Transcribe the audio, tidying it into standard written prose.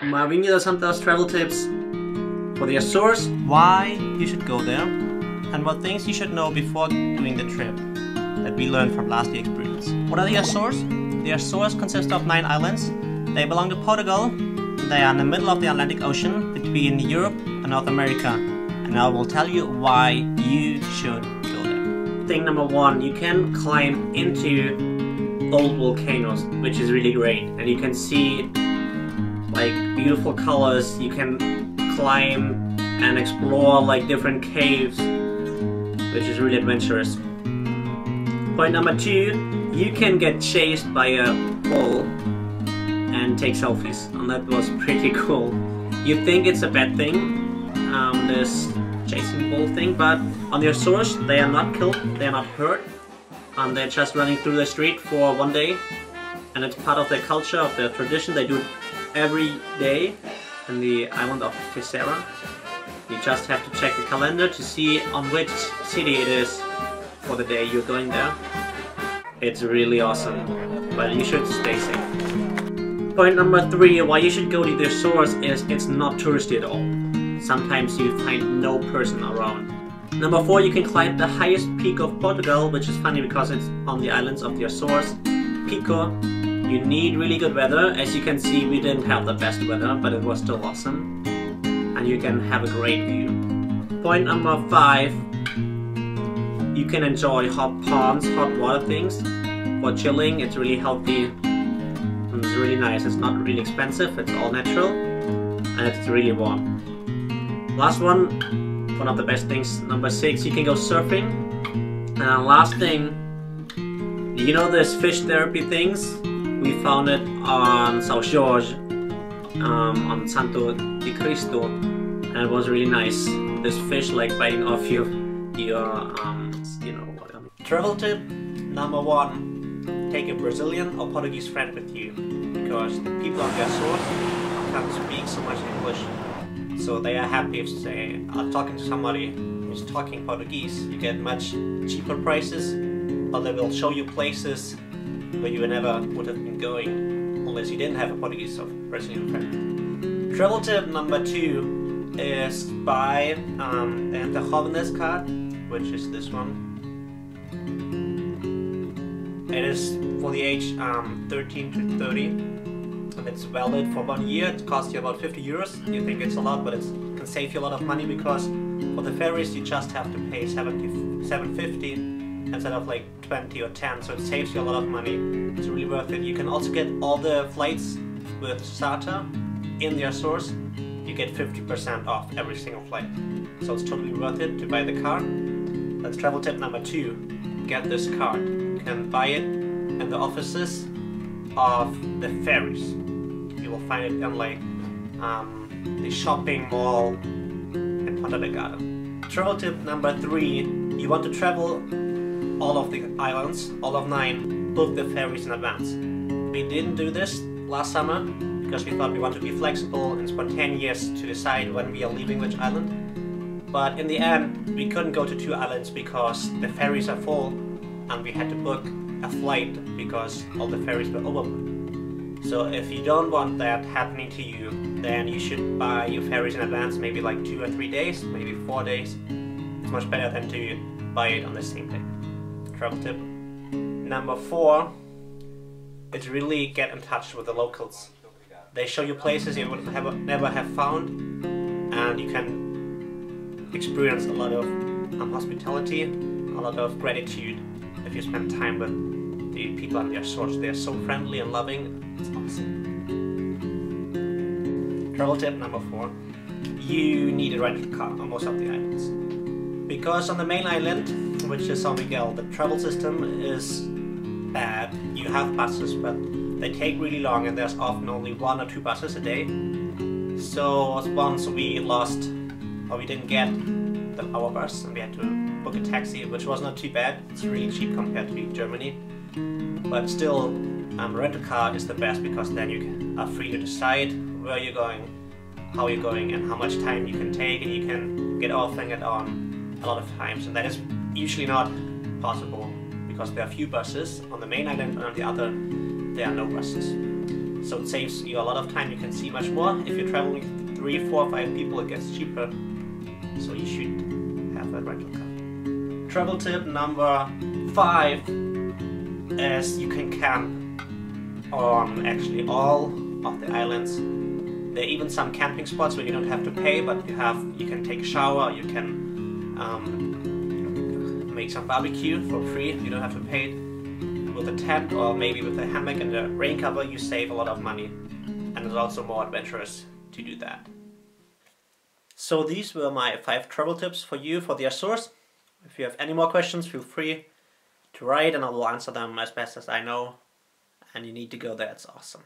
Marvin Santos travel tips for the Azores. Why you should go there and what things you should know before doing the trip that we learned from last year's experience. What are the Azores? The Azores consist of 9 islands. They belong to Portugal. They are in the middle of the Atlantic Ocean between Europe and North America. And I will tell you why you should go there. Thing number 1, you can climb into old volcanoes, which is really great. And you can see like beautiful colors. You can climb and explore like different caves, which is really adventurous. Point number 2, you can get chased by a bull and take selfies, and that was pretty cool. You think it's a bad thing, this chasing bull thing, but on the Azores they are not killed, they are not hurt, and they're just running through the street for one day, and it's part of their culture, of their tradition. They do it every day in the island of Terceira. You just have to check the calendar to see on which city it is for the day you're going there. It's really awesome, but you should stay safe. Point number 3, why you should go to the Azores is it's not touristy at all. Sometimes you find no person around. Number 4, you can climb the highest peak of Portugal, which is funny because it's on the islands of the Azores, Pico. You need really good weather. As you can see, we didn't have the best weather, but it was still awesome. And you can have a great view. Point number 5, you can enjoy hot ponds, hot water things for chilling. It's really healthy and it's really nice. It's not really expensive, it's all natural, and it's really warm. Last one of the best things, number 6, you can go surfing. And last thing, you know this fish therapy things? We found it on São Jorge, on Santo de Cristo, and it was really nice. This fish like biting off your you know what I mean. Travel tip number 1, take a Brazilian or Portuguese friend with you, because the people on the Azores can't speak so much English, so they are happy if they are talking to somebody who's talking Portuguese. You get much cheaper prices, or they will show you places where you never would have been going unless you didn't have a Portuguese or Brazilian friend. Travel tip number 2 is buy the Jovenes card, which is this one. It is for the age 13 to 30, and it's valid for 1 year. It costs you about 50 euros. You think it's a lot, but it can save you a lot of money, because for the ferries you just have to pay 750 instead of like 20 or 10, so it saves you a lot of money. It's really worth it. You can also get all the flights with SATA in the Azores. You get 50% off every single flight, so it's totally worth it to buy the card. That's travel tip number 2. Get this card. You can buy it in the offices of the ferries. You will find it in like the shopping mall in Ponta Delgada. Travel tip number 3. You want to travel all of the islands, all of 9, book the ferries in advance. We didn't do this last summer because we thought we want to be flexible and spontaneous to decide when we are leaving which island. But in the end, we couldn't go to 2 islands because the ferries are full, and we had to book a flight because all the ferries were overbooked. So if you don't want that happening to you, then you should buy your ferries in advance, maybe like 2 or 3 days, maybe 4 days. It's much better than to buy it on the same day. Travel tip number 4, it's really get in touch with the locals. They show you places you would never have found, and you can experience a lot of hospitality, a lot of gratitude if you spend time with the people on the Azores. They are so friendly and loving. It's awesome. Travel tip number 4, you need a rental car on most of the islands. Because on the main island, which is São Miguel, the travel system is bad. You have buses, but they take really long, and there's often only 1 or 2 buses a day. So once we lost, or we didn't get our bus, and we had to book a taxi, which was not too bad. It's really cheap compared to Germany. But still, rent a car is the best, because then you are free to decide where you're going, how you're going, and how much time you can take, and you can get off and get on a lot of times. And that is usually not possible because there are few buses on the main island, and on the other there are no buses. So it saves you a lot of time, you can see much more. If you're traveling with 3, 4, 5 people, it gets cheaper. So you should have a rental car. Travel tip number 5 is you can camp on actually all of the islands. There are even some camping spots where you don't have to pay, but you can take a shower, you can make some barbecue for free. You don't have to pay it. With a tent or maybe with a hammock and a rain cover, you save a lot of money, and it's also more adventurous to do that. So these were my 5 travel tips for you for the Azores. If you have any more questions, feel free to write and I will answer them as best as I know. And you need to go there, it's awesome.